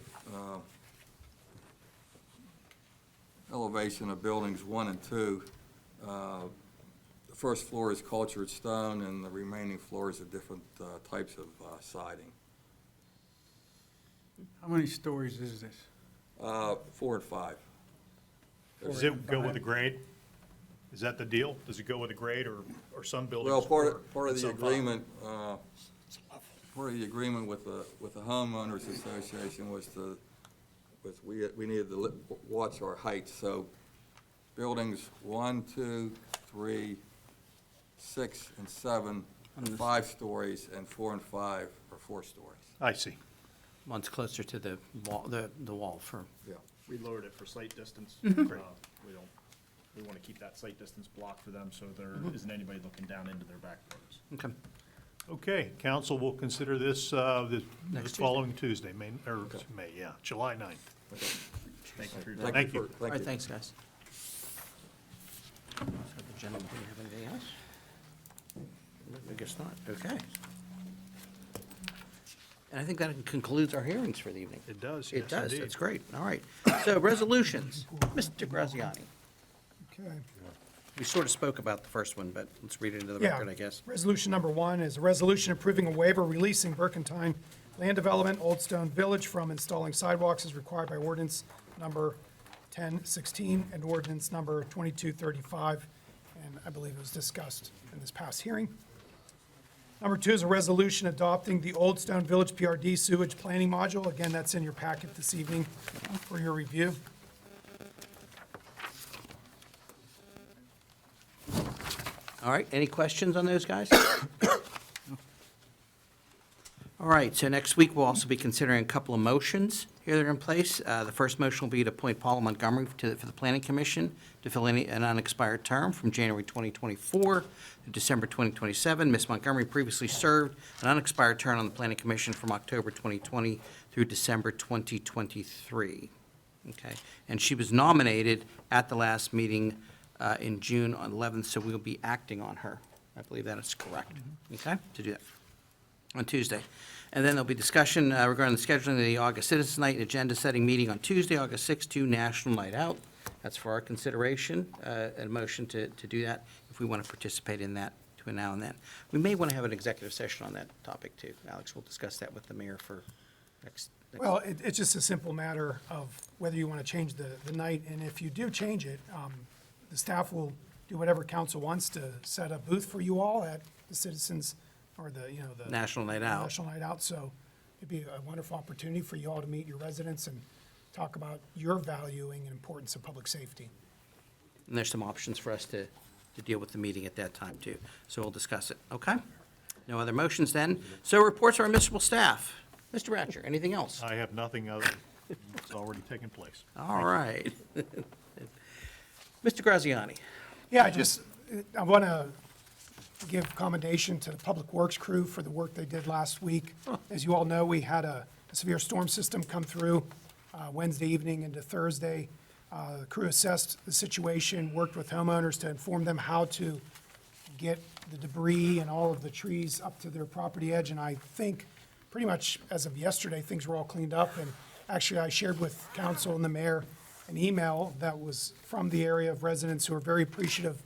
S15: elevation of buildings 1 and 2. The first floor is cultured stone, and the remaining floors are different, types of, siding.
S12: How many stories is this?
S15: 4 and 5.
S10: Does it go with the grade? Is that the deal? Does it go with the grade or some buildings?
S15: Well, part
S10: or
S15: of the
S10: some
S15: agreement, with the homeowners association was we needed to watch our height, so buildings 1, 2, 3, 6, and 7 are 5 stories, and 4 and 5 are 4 stories.
S10: I see.
S1: One's closer to the wall for,
S15: Yeah.
S14: We lowered it for sight distance.
S10: Great.
S14: We want to keep that sight distance blocked for them, so there isn't anybody looking down into their back roads.
S1: okay.
S10: Okay, council will consider this, the
S1: Next Tuesday.
S10: following Tuesday, July 9th.
S14: Thank you for your time.
S10: Thank you.
S1: All right, thanks, guys. So the gentleman, do you have anything else? I guess not, okay. And I think that concludes our hearings for the evening.
S10: It does,
S1: It
S10: yes,
S1: does,
S10: indeed.
S1: that's great, all right. So resolutions, Mr. Graziani.
S16: Okay.
S1: We sort of spoke about the first one, but let's read it into the
S16: Yeah.
S1: record, I guess.
S16: Resolution number 1 is a resolution approving a waiver releasing Burkentine Land Development, Old Stone Village from installing sidewalks as required by ordinance number 1016 and ordinance number 2235, and I believe it was discussed in this past hearing. Number 2 is a resolution adopting the Old Stone Village PRD sewage planning module. Again, that's in your packet this evening for your review.
S1: All right, any questions on those guys? All right, so next week, we'll also be considering a couple of motions here that are in place. The first motion will be to appoint Paula Montgomery for the Planning Commission to fill an unexpired term from January 2024 to December 2027. Ms. Montgomery previously served an unexpired term on the Planning Commission from October 2020 through December 2023. Okay, and she was nominated at the last meeting in June on 11th, so we'll be acting on her. I believe that is correct, okay, to do that on Tuesday. And then there'll be discussion regarding the scheduling of the August Citizens Night and agenda-setting meeting on Tuesday, August 6th, to National Night Out. That's for our consideration, a motion to do that, if we want to participate in that between now and then. We may want to have an executive session on that topic, too. Alex, we'll discuss that with the mayor for next.
S16: Well, it's just a simple matter of whether you want to change the night, and if you do change it, the staff will do whatever council wants to set a booth for you all at the Citizens, or the
S1: National Night Out.
S16: National Night Out, so it'd be a wonderful opportunity for you all to meet your residents and talk about your valuing and importance of public safety.
S1: And there's some options for us to deal with the meeting at that time, too. So we'll discuss it, okay? No other motions then. So reports of our municipal staff. Mr. Ratcher, anything else?
S10: I have nothing other, it's already taken place.
S1: All right. Mr. Graziani.
S16: Yeah, I want to give commendation to the Public Works crew for the work they did last week. As you all know, we had a severe storm system come through Wednesday evening into Thursday. The crew assessed the situation, worked with homeowners to inform them how to get the debris and all of the trees up to their property edge, and I think pretty much as of yesterday, things were all cleaned up, and actually I shared with council and the mayor an email that was from the area of residents who are very appreciative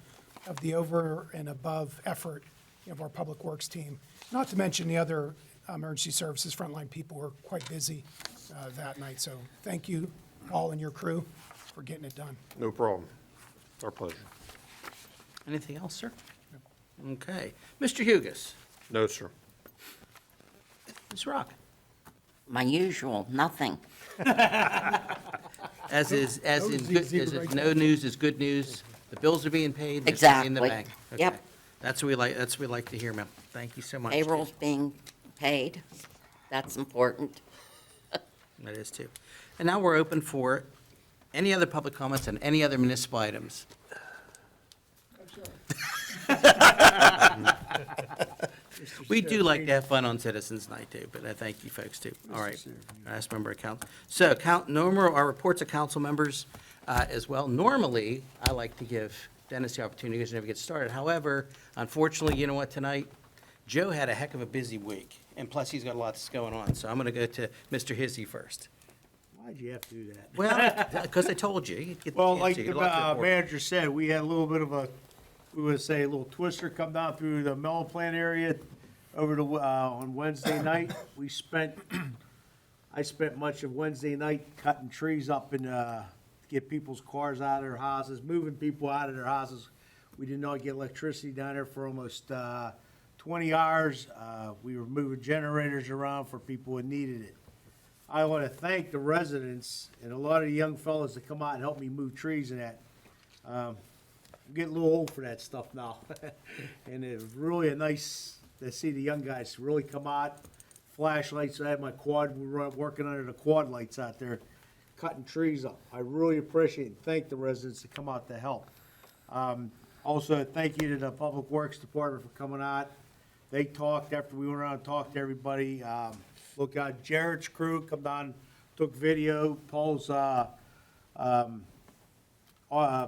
S16: of the over and above effort of our Public Works team. Not to mention the other emergency services frontline people were quite busy that night. So thank you all and your crew for getting it done.
S3: No problem. Our pleasure.
S1: Anything else, sir? Okay. Mr. Hugus.
S3: No, sir.
S1: Ms. Rock.
S18: My usual, nothing.
S1: As is,
S16: That was easy to write
S1: no news is good news. The bills are being paid. There's money in the
S18: Exactly.
S1: bank.
S18: Yep.
S1: Okay. That's what we like to hear, ma'am. Thank you so much.
S18: Payroll's being paid. That's important.
S1: That is too. And now we're open for any other public comments on any other municipal items. We do like to have fun on Citizens Night too, but I thank you folks too. All right. Last member of council. So normal, our reports of council members as well. Normally, I like to give Dennis the opportunity because he never gets started. However, unfortunately, you know what, tonight, Joe had a heck of a busy week, and plus he's got lots going on. So I'm going to go to Mr. Hizzy first.
S3: Why'd you have to do that?
S1: Well, because I told you. You get-
S3: Well,
S1: you
S3: like
S1: get
S3: the
S1: a lot to report.
S3: manager said, we had a little bit of a, we would say, a little twister come down through the melon plant area over to, on Wednesday night. I spent much of Wednesday night cutting trees up and, get people's cars out of their houses, moving people out of their houses. We did not get electricity down there for almost, 20 hours. We were moving generators around for people who needed it. I want to thank the residents and a lot of the young fellows that come out and help me move trees and that. I'm getting a little old for that stuff now. And it was really nice to see the young guys really come out, flashlights. I had my quad, we were working under the quad lights out there, cutting trees up. I really appreciate and thank the residents that come out to help. Also, thank you to the Public Works Department for coming out. They talked after we went around and talked to everybody. Look, Jared's crew come down, took video. Paul's,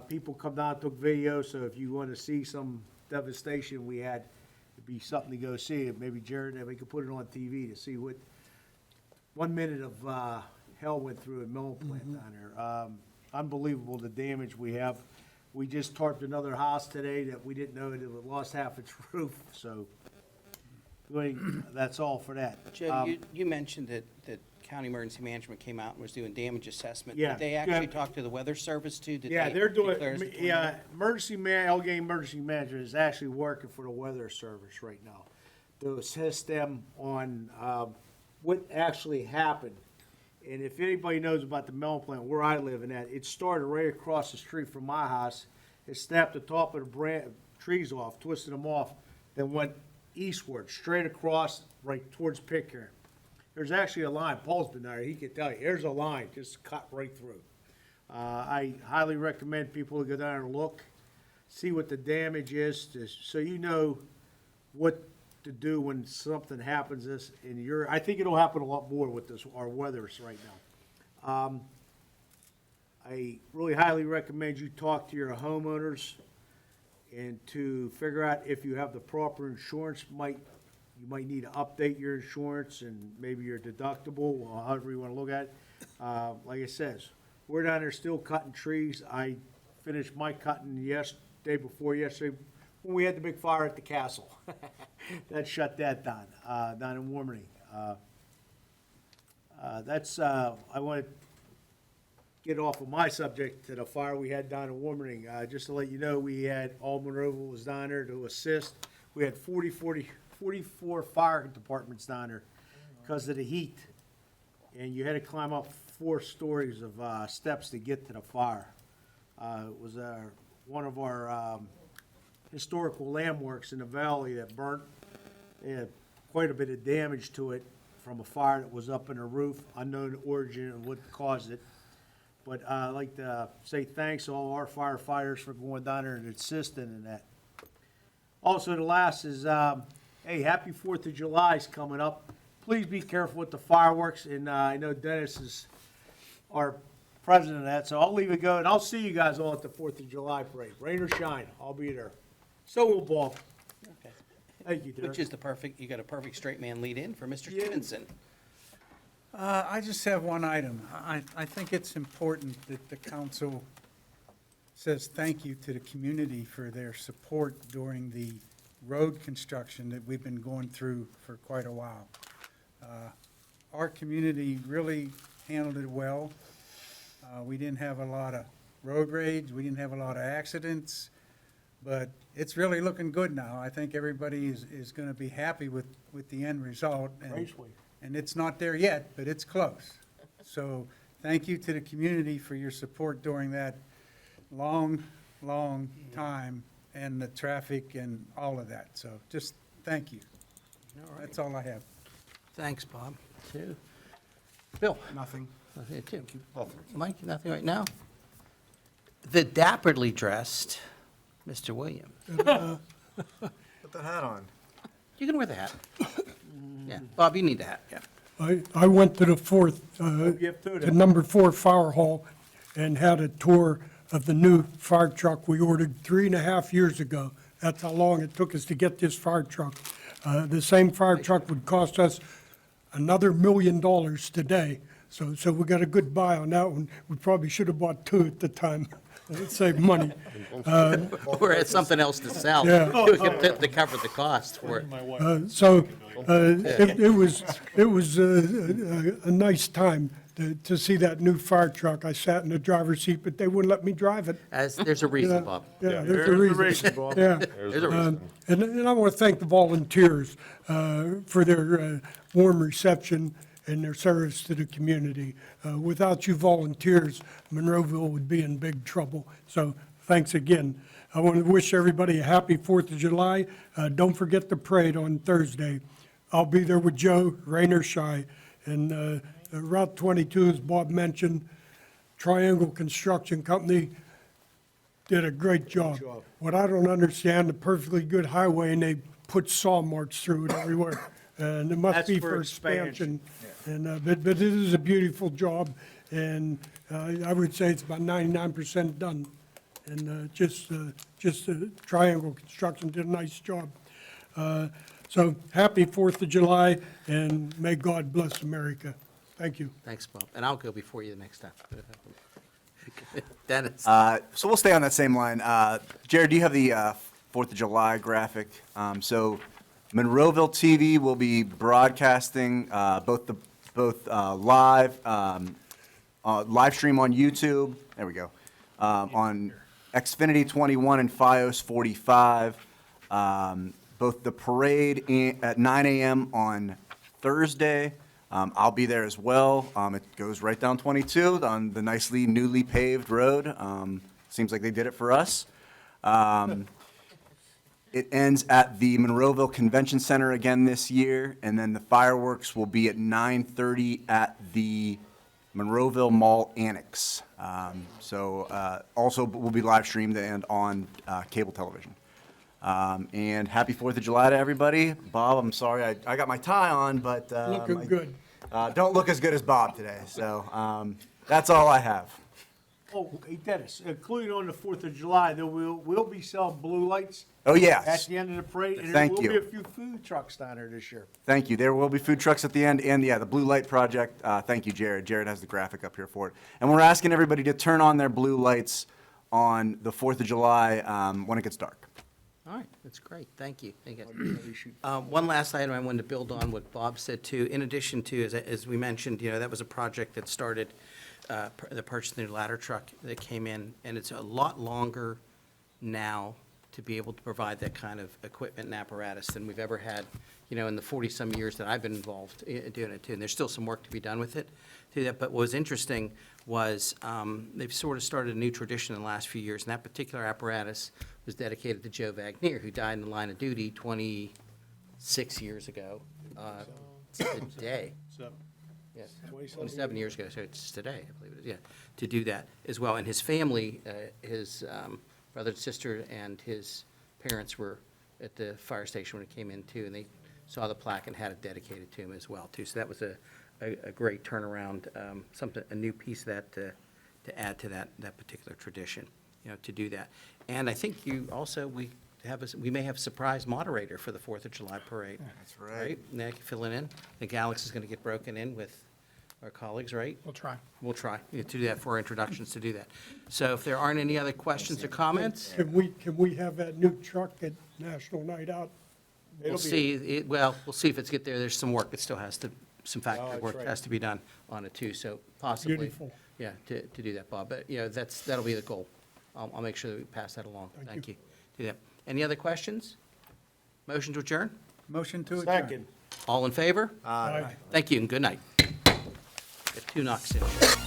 S3: people come down, took video, so if you want to see some devastation we had, it'd be something to go see. Maybe Jared, we could put it on TV to see what 1 minute of hell went through a mill plant down there. Unbelievable the damage we have. We just tarped another house today that we didn't know it had lost half its roof, so that's all for that.
S1: Joe, you mentioned that County Emergency Management came out and was doing damage assessment.
S3: Yeah,
S1: Did they
S3: yeah.
S1: actually talk to the Weather Service too? Did
S3: Yeah,
S1: they
S3: they're doing,
S1: declare us a tornado?
S3: yeah, Allegheny Emergency Management is actually working for the Weather Service right now to assist them on what actually happened. And if anybody knows about the melon plant where I live in that, it started right across the street from my house. It snapped the top of the trees off, twisted them off, then went eastward, straight across, right towards Pitcairn. There's actually a line, Paul's been there, he can tell you, there's a line just cut right through. I highly recommend people to go down and look, see what the damage is, so you know what to do when something happens I think it'll happen a lot more with our weathers right now. I really highly recommend you talk to your homeowners and to figure out if you have the proper insurance. You might need to update your insurance and maybe your deductible, or however you want to look at it. Like I says, we're down there still cutting trees. I finished my cutting day before yesterday when we had the big fire at the castle. That shut that down, down in Warmany. I want to get off of my subject to the fire we had down in Warmany. Just to let you know, we had all Monroeville was down there to assist. We had 44 fire departments down there because of the heat. And you had to climb up 4 stories of steps to get to the fire. It was one of our historical landmarks in the valley that burnt. They had quite a bit of damage to it from a fire that was up in the roof, unknown origin and what caused it. But I'd like to say thanks to all our firefighters for going down there and assisting in that. Also, the last is, hey, happy 4th of July is coming up. Please be careful with the fireworks, and I know Dennis is our president of that, so I'll leave it go, and I'll see you guys all at the 4th of July parade. Rain or shine, I'll be there. So will Bob.
S1: Okay.
S3: Thank you, Derek.
S1: Which is you got a perfect straight man lead in for Mr. Stevenson.
S12: I just have one item. I think it's important that the council says thank you to the community for their support during the road construction that we've been going through for quite a while. Our community really handled it well. We didn't have a lot of road rage, we didn't have a lot of accidents, but it's really looking good now. I think everybody is gonna be happy with the end result. And it's not there yet, but it's close. So thank you to the community for your support during that long time and the traffic and all of that. So just thank you. That's all I have.
S1: Thanks, Bob. Too. Bill?
S12: Nothing.
S1: Nothing, too. Mike, nothing right now? The dapperly dressed Mr. Williams.
S8: Put the hat on.
S1: You can wear the hat. Yeah, Bob, you need the hat, yeah.
S19: I went to the
S3: to
S19: number 4 fire hall and had a tour of the new fire truck we ordered 3.5 years ago. That's how long it took us to get this fire truck. The same fire truck would cost us another $1 million today. So we got a good buy on that one. We probably should have bought 2 at the time. It'd save money.
S1: Or had something else to sell.
S19: Yeah.
S1: To cover the cost for it.
S19: It was a nice time to see that new fire truck. I sat in the driver's seat, but they wouldn't let me drive it.
S1: There's a reason, Bob.
S19: Yeah, there's a reason.
S3: Bob.
S19: Yeah.
S1: There's a reason.
S19: And I want to thank the volunteers for their warm reception and their service to the community. Without you volunteers, Monroeville would be in big trouble. So thanks again. I want to wish everybody a happy 4th of July. Don't forget the parade on Thursday. I'll be there with Joe, rain or shine. And Route 22, as Bob mentioned, Triangle Construction Company did a great job. What I don't understand, a perfectly good highway, and they put saw marks through it everywhere. And it must
S3: That's
S19: be
S3: for
S19: for
S3: expansion.
S19: expansion. And, but it is a beautiful job, and I would say it's about 99% done. And just Triangle Construction did a nice job. So happy 4th of July, and may God bless America. Thank you.
S1: Thanks, Bob. And I'll go before you the next time. Dennis?
S5: So we'll stay on that same line. Jared, do you have the 4th of July graphic? So Monroeville TV will be broadcasting both live stream on YouTube. There we go. On Xfinity 21 and FiOS 45. Both the parade at 9 a.m. on Thursday. I'll be there as well. It goes right down 22 on the nicely newly paved road. Seems like they did it for us. It ends at the Monroeville Convention Center again this year, and then the fireworks will be at 9:30 at the Monroeville Mall Annex. Also will be live streamed and on cable television. And happy 4th of July to everybody. Bob, I'm sorry, I got my tie on, but
S19: Looking good.
S5: don't look as good as Bob today. So that's all I have.
S3: Oh, hey Dennis, including on the 4th of July, there will be selling blue lights.
S5: Oh, yes.
S3: At the end of the parade, and there
S5: Thank
S3: will
S5: you.
S3: be a few food trucks down there this year.
S5: Thank you. There will be food trucks at the end, and yeah, the Blue Light Project. Thank you, Jared. Jared has the graphic up here for it. And we're asking everybody to turn on their blue lights on the 4th of July when it gets dark.
S1: All right, that's great. Thank you. Thank you. One last item I wanted to build on what Bob said too. In addition to, as we mentioned, that was a project that started, the purchase of the new ladder truck that came in, and it's a lot longer now to be able to provide that kind of equipment and apparatus than we've ever had, in the 40-some years that I've been involved in doing it too. And there's still some work to be done with it, to that. But what was interesting was they've sort of started a new tradition in the last few years, and that particular apparatus was dedicated to Joe Wagner, who died in the line of duty 26 years ago today. Yes, 27 years ago, so it's today, I believe it is, yeah, to do that as well. And his family, his brother and sister and his parents were at the fire station when it came in too, and they saw the plaque and had it dedicated to him as well too. So that was a great turnaround, a new piece of that to add to that particular tradition, to do that. And I think we may have a surprise moderator for the 4th of July parade.
S5: That's right.
S1: Nick, filling in. The Alex is going to get broken in with our colleagues, right?
S16: We'll try.
S1: We'll try to do that for our introductions to do that. So if there aren't any other questions or comments,
S19: Can we have that new truck at National Night Out?
S1: we'll see. We'll see if it's get there. There's some work that still has to, some factory
S3: that's
S1: work
S3: right.
S1: has to be done on it too, so possibly.
S19: Beautiful.
S1: Yeah, to do that, Bob. But, that'll be the goal. I'll make sure that we pass that along. Thank you. Do that. Any other questions? Motion to adjourn?
S12: Motion to adjourn.
S3: Second.
S1: All in favor?
S19: Aye.
S1: Thank you and good night. Got 2 knocks in.